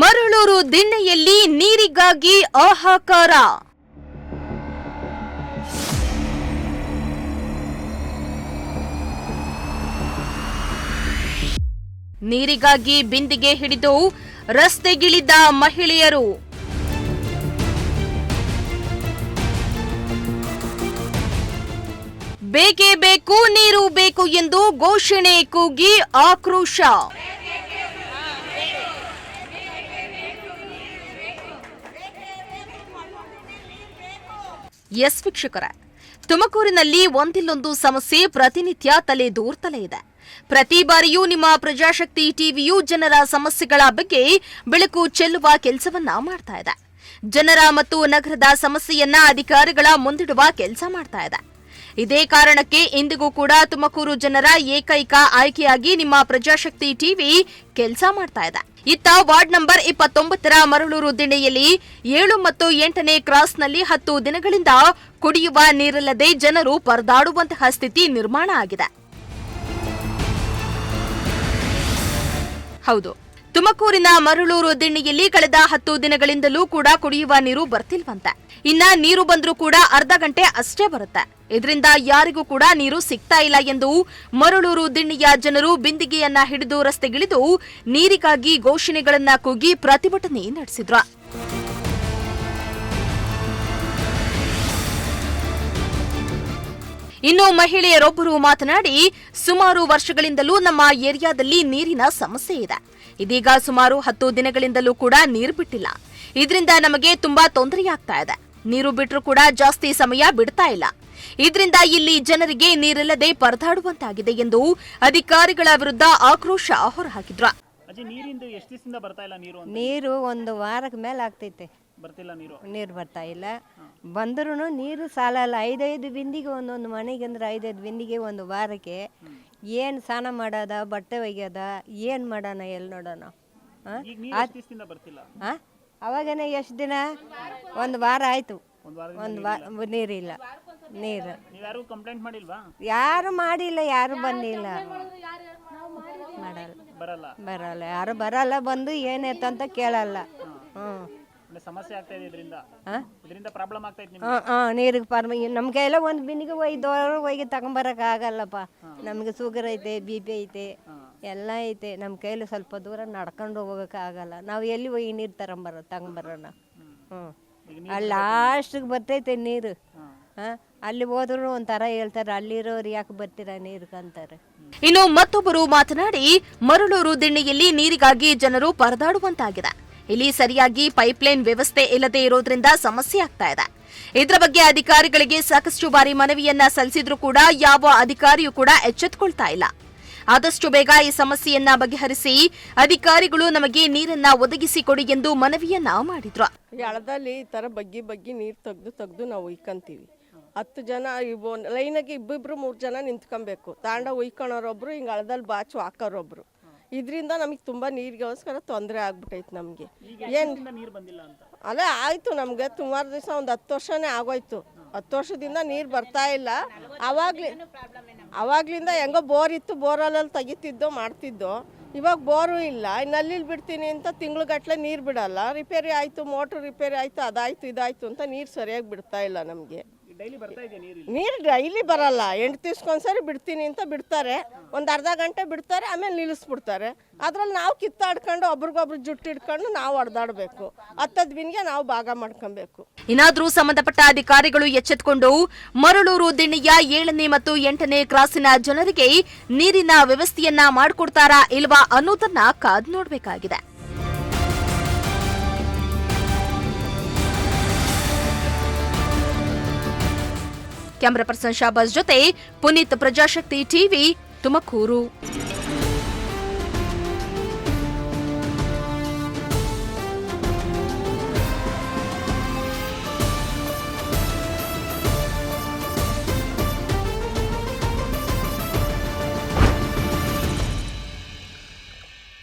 ಮರಳೂರು ದಿಣ್ಣೆಯಲ್ಲಿ ನೀರಿಗಾಗಿ ಹಾಹಾಕಾರ. ನೀರಿಗಾಗಿ ಬಿಂದಿಗೆ ಹಿಡಿದು ರಸ್ತೆಗಿಳಿದ ಮಹಿಳೆಯರು. ಬೇಕೇ ಬೇಕು, ನೀರು ಬೇಕು ಎಂದು ಘೋಷಣೆ ಕೂಗಿ ಆಕ್ರೋಶ. ಎಸ್ ವೀಕ್ಷಕರೇ, ತುಮಕೂರಿನಲ್ಲಿ ಒಂದಿಲ್ಲೊಂದು ಸಮಸ್ಯೆ ಪ್ರತಿನಿತ್ಯ ತಲೆ ದೂರ್ತಲೇ ಇದೆ. ಪ್ರತಿ ಬಾರಿಯೂ ನಿಮ್ಮ ಪ್ರಜಾಶಕ್ತಿ ಟಿವಿಯು ಜನರ ಸಮಸ್ಯೆಗಳ ಬಗ್ಗೆ ಬೆಳಕು ಚೆಲ್ಲುವ ಕೆಲಸವನ್ನ ಮಾಡ್ತಾ ಇದೆ. ಜನರ ಮತ್ತು ನಗರದ ಸಮಸ್ಯೆಯನ್ನ ಅಧಿಕಾರಿಗಳ ಮುಂದಿಡುವ ಕೆಲಸ ಮಾಡ್ತಾ ಇದೆ. ಇದೇ ಕಾರಣಕ್ಕೆ ಇಂದಿಗೂ ಕೂಡ ತುಮಕೂರು ಜನರ ಏಕೈಕ ಆಯ್ಕೆಯಾಗಿ ನಿಮ್ಮ ಪ್ರಜಾಶಕ್ತಿ ಟಿವಿ ಕೆಲಸ ಮಾಡ್ತಾ ಇದೆ. ಇತ್ತ ವಾರ್ಡ್ ನಂಬರ್ 29ರ ಮರಳೂರು ದಿಣ್ಣೆಯಲ್ಲಿ 7 ಮತ್ತು 8ನೇ ಕ್ರಾಸ್ನಲ್ಲಿ 10 ದಿನಗಳಿಂದ ಕುಡಿಯುವ ನೀರಿಲ್ಲದೆ ಜನರು ಪರದಾಡುವಂತಹ ಸ್ಥಿತಿ ನಿರ್ಮಾಣ ಆಗಿದೆ. ಹೌದು, ತುಮಕೂರಿನ ಮರಳೂರು ದಿಣ್ಣೆಯಲ್ಲಿ ಕಳೆದ 10 ದಿನಗಳಿಂದಲೂ ಕೂಡ ಕುಡಿಯುವ ನೀರು ಬರ್ತಿಲ್ವಂತೆ. ಇನ್ನ ನೀರು ಬಂದ್ರೂ ಕೂಡ ಅರ್ಧ ಗಂಟೆ ಅಷ್ಟೇ ಬರುತ್ತೆ. ಇದರಿಂದ ಯಾರಿಗೂ ಕೂಡ ನೀರು ಸಿಗ್ತಾ ಇಲ್ಲ ಎಂದು ಮರಳೂರು ದಿಣ್ಣೆಯ ಜನರು ಬಿಂದಿಗೆಯನ್ನ ಹಿಡಿದು ರಸ್ತೆಗಿಳಿದು ನೀರಿಗಾಗಿ ಘೋಷಣೆಗಳನ್ನ ಕೂಗಿ ಪ್ರತಿಭಟನೆ ನಡೆಸಿದ್ರು. ಇನ್ನು ಮಹಿಳೆಯರೊಬ್ಬರು ಮಾತನಾಡಿ, ಸುಮಾರು ವರ್ಷಗಳಿಂದಲೂ ನಮ್ಮ ಏರಿಯಾದಲ್ಲಿ ನೀರಿನ ಸಮಸ್ಯೆ ಇದೆ. ಇದೀಗ ಸುಮಾರು 10 ದಿನಗಳಿಂದಲೂ ಕೂಡ ನೀರು ಬಿಟ್ಟಿಲ್ಲ. ಇದರಿಂದ ನಮಗೆ ತುಂಬಾ ತೊಂದರೆಯಾಗ್ತಾ ಇದೆ. ನೀರು ಬಿಟ್ಟರೂ ಕೂಡ ಜಾಸ್ತಿ ಸಮಯ ಬಿಡ್ತಾ ಇಲ್ಲ. ಇದರಿಂದ ಇಲ್ಲಿ ಜನರಿಗೆ ನೀರಿಲ್ಲದೆ ಪರದಾಡುವಂತಾಗಿದೆ ಎಂದು ಅಧಿಕಾರಿಗಳ ವಿರುದ್ಧ ಆಕ್ರೋಶ ಹೊರಹಾಕಿದ್ರು. ನೀರು ಒಂದು ವಾರಕ್ಕೆ ಮೇಲೆ ಆಗ್ತೈತೆ, ನೀರು ಬರ್ತಾ ಇಲ್ಲ. ಬಂದ್ರೂ ನೀರು ಸಾಲಲ್ಲ. 5 ಬಿಂದಿಗೆ ಒಂದೊಂದು ಮನೆಗೆ ಅಂದ್ರೆ 5 ಬಿಂದಿಗೆ ಒಂದು ವಾರಕ್ಕೆ ಏನು ಸ್ನಾನ ಮಾಡೋದ, ಬಟ್ಟೆ ಒಗ್ಯೋದ, ಏನು ಮಾಡೋಣ, ಎಲ್ಲಿ ನೋಡೋಣ? ಅವಾಗನೇ ಎಷ್ಟು ದಿನ? ಒಂದು ವಾರ ಆಯ್ತು, ಒಂದು ವಾರ ನೀರಿಲ್ಲ. ನೀರು ಯಾರು ಮಾಡಿಲ್ಲ, ಯಾರು ಬಂದಿಲ್ಲ, ಬರಲ್ಲ, ಯಾರು ಬರಲ್ಲ, ಬಂದು ಏನಾಯ್ತು ಅಂತ ಕೇಳಲ್ಲ. ನೀರಿಗೆ ನಮ್ಮ ಕೈಯೆಲ್ಲ ಒಂದು ಬಿನಿಗೆ ಹೋಗಿ ತಗೊಂಬರಕ್ ಆಗಲ್ಲಪ್ಪ. ನಮ್ಗೆ ಶುಗರ್ ಐತೆ, BP ಐತೆ, ಎಲ್ಲ ಐತೆ. ನಮ್ಮ ಕೈಯಲ್ಲಿ ಸ್ವಲ್ಪ ದೂರ ನಡ್ಕೊಂಡು ಹೋಗಕ್ಕೆ ಆಗಲ್ಲ. ನಾವು ಎಲ್ಲಿ ಹೋಗಿ ನೀರು ತಗೊಂಬರೋಣ? ಅಲ್ಲಿ ಲಾಸ್ಟಿಗೆ ಬರ್ತೈತೆ ನೀರು. ಅಲ್ಲಿ ಹೋದ್ರು ಒಂಥರ ಹೇಳ್ತಾರೆ, ಅಲ್ಲಿರೋರು ಯಾಕೆ ಬರ್ತೀರಾ ನೀರಿಗೆ ಅಂತಾರೆ. ಇನ್ನು ಮತ್ತೊಬ್ಬರು ಮಾತನಾಡಿ, ಮರಳೂರು ದಿಣ್ಣೆಯಲ್ಲಿ ನೀರಿಗಾಗಿ ಜನರು ಪರದಾಡುವಂತಾಗಿದೆ. ಇಲ್ಲಿ ಸರಿಯಾಗಿ ಪೈಪ್ಲೈನ್ ವ್ಯವಸ್ಥೆ ಇಲ್ಲದೆ ಇರೋದ್ರಿಂದ ಸಮಸ್ಯೆ ಆಗ್ತಾ ಇದೆ. ಇದರ ಬಗ್ಗೆ ಅಧಿಕಾರಿಗಳಿಗೆ ಸಾಕಷ್ಟು ಬಾರಿ ಮನವಿಯನ್ನ ಸಲ್ಲಿಸಿದ್ರೂ ಕೂಡ ಯಾವ ಅಧಿಕಾರಿಯೂ ಕೂಡ ಎಚ್ಚೆತ್ತುಕೊಳ್ತಾ ಇಲ್ಲ. ಆದಷ್ಟು ಬೇಗ ಈ ಸಮಸ್ಯೆಯನ್ನ ಬಗೆಹರಿಸಿ ಅಧಿಕಾರಿಗಳು ನಮಗೆ ನೀರನ್ನ ಒದಗಿಸಿಕೊಡಿ ಎಂದು ಮನವಿಯನ್ನ ಮಾಡಿದ್ರು. ಎಳದಲ್ಲಿ ಈ ತರ ಬಗ್ಗಿ ನೀರು ತೆಗ್ದು ನಾವು ಒಯ್ಕೊಂತೀವಿ. 10 ಜನ ಲೈನಾಗಿ ಇಬ್ಬಿಬ್ರು 3 ಜನ ನಿಂತ್ಕೊಬೇಕು. ತಾಂಡ ಒಯ್ಕೊಳೋರೊಬ್ರು, ಹಿಂಗೆ ಹಳದಲ್ಲಿ ಬಾಚು ಹಾಕೋರೊಬ್ರು. ಇದರಿಂದ ನಮಗೆ ತುಂಬ ನೀರಿಗೋಸ್ಕರ ತೊಂದರೆ ಆಗ್ಬಿಟ್ಟೈತೆ. ನಮಗೆ ಏನು ಅದೇ ಆಯಿತು, ನಮಗೆ ಸುಮಾರು ದಿವಸ ಒಂದು 10 ವರ್ಷನೇ ಆಗೋಯ್ತು. 10 ವರ್ಷದಿಂದ ನೀರು ಬರ್ತಾ ಇಲ್ಲ. ಅವಾಗ್ಲಿಂದ ಹೆಂಗೋ ಬೋರ್ ಇತ್ತು, ಬೋರಲ್ಲಿ ತೆಗಿತಿದ್ದೋ ಮಾಡ್ತಿದ್ದೋ. ಇವಾಗ ಬೋರು ಇಲ್ಲ. ನಲ್ಲಿ ಬಿಡ್ತೀನಿ ಅಂತ ತಿಂಗ್ಳುಗಟ್ಟಲೆ ನೀರು ಬಿಡಲ್ಲ. ರಿಪೇರಿ ಆಯಿತು, ಮೋಟ್ರ್ ರಿಪೇರಿ ಆಯಿತು, ಅದಾಯಿತು ಇದಾಯಿತು ಅಂತ ನೀರು ಸರಿಯಾಗಿ ಬಿಡ್ತಾ ಇಲ್ಲ ನಮಗೆ. ನೀರು ಡೈಲಿ ಬರಲ್ಲ. 8 ದಿವ್ಸಕ್ಕೊಂದ್ಸರಿ ಬಿಡ್ತೀನಿ ಅಂತ ಬಿಡ್ತಾರೆ. ಒಂದು ಅರ್ಧ ಗಂಟೆ ಬಿಡ್ತಾರೆ, ಆಮೇಲೆ ನಿಲ್ಲಿಸ್ಬಿಡ್ತಾರೆ. ಅದ್ರಲ್ಲಿ ನಾವು ಕಿತ್ತಾಡ್ಕೊಂಡು ಒಬ್ರಿಗೊಬ್ರು ಜುಟ್ಟು ಹಿಡ್ಕೊಂಡು ನಾವು ಹೊಡೆದಾಡಬೇಕು. 10 ಬಿನ್ಗೆ ನಾವು ಭಾಗ ಮಾಡ್ಕೊಬೇಕು. ಇನ್ನಾದ್ರೂ ಸಂಬಂಧಪಟ್ಟ ಅಧಿಕಾರಿಗಳು ಎಚ್ಚೆತ್ತುಕೊಂಡು ಮರಳೂರು ದಿಣ್ಣೆಯ 7ನೇ ಮತ್ತು 8ನೇ ಕ್ರಾಸಿನ ಜನರಿಗೆ ನೀರಿನ ವ್ಯವಸ್ಥೆಯನ್ನ ಮಾಡಿಕೊಡ್ತಾರಾ ಇಲ್ವಾ ಅನ್ನೋದನ್ನ ಕಾದು ನೋಡಬೇಕಾಗಿದೆ. ಕ್ಯಾಮರಾ ಪರ್ಸನ್ ಶಾಬಾಜ್ ಜೊತೆ ಪುನೀತ್, ಪ್ರಜಾಶಕ್ತಿ ಟಿವಿ, ತುಮಕೂರು.